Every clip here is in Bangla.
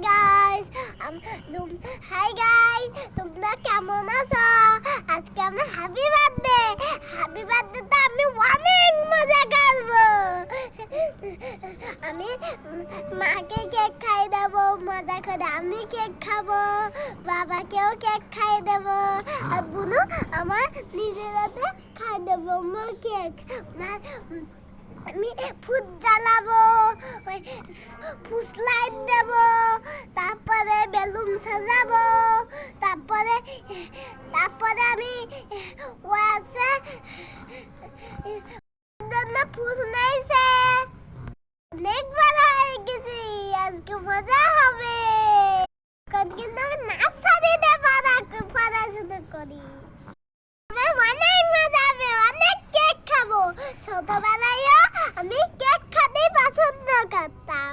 গাইস তোমরা কেমন আছো? আজকে আমার হ্যাপি বার্থডে তো আমি অনেক মজা করব। আমি মাকে কেক খাই দেবো মজা করে, আমি কেক খাবো, বাবাকেও কেক খাই দেবো, আর বুনু আমার নিজের হাতে খাই দেবো আমার কেক। আমি ফুট জ্বালাবো, ফুস লাইট দেবো, তারপরে বেলুন সাজাবো, তারপরে আমি ও আছে ফুস নাইছে অনেক বড় হয়ে গেছি, আজকে মজা হবে। কিন্তু আমি নাচ দিতে পড়াশোনা করি, অনেক মজা হবে, অনেক কেক খাবো। ছোটবেলায়ও আমি কেক খেতে পছন্দ করতাম,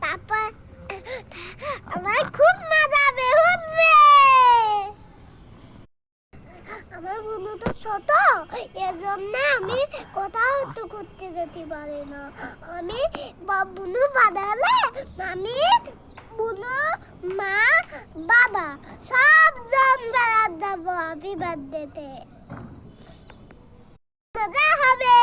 তারপর আমার খুব মজা হবে। আমার বোন তো ছোট, এজন্য আমি কোথাও তো ঘুরতে যেতে পারি না। আমি বুনু বাড়ালে আমি বুনু মা বাবা সবজন বেড়াতে যাবো হ্যাপি বার্থডেতে, মজা হবে।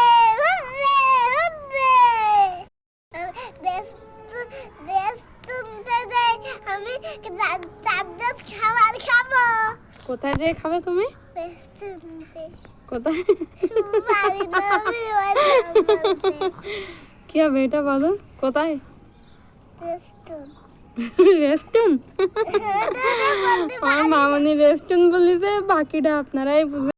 আমি চারজন খাবার খাবো। কোথায় যেয়ে খাবে তুমি? কোথায়? কি হবে এটা বলো, কোথায়? রেস্টুরেন্ট। আমার মামনি রেস্টুরেন্ট বলিছে, বাকিটা আপনারাই বুঝে।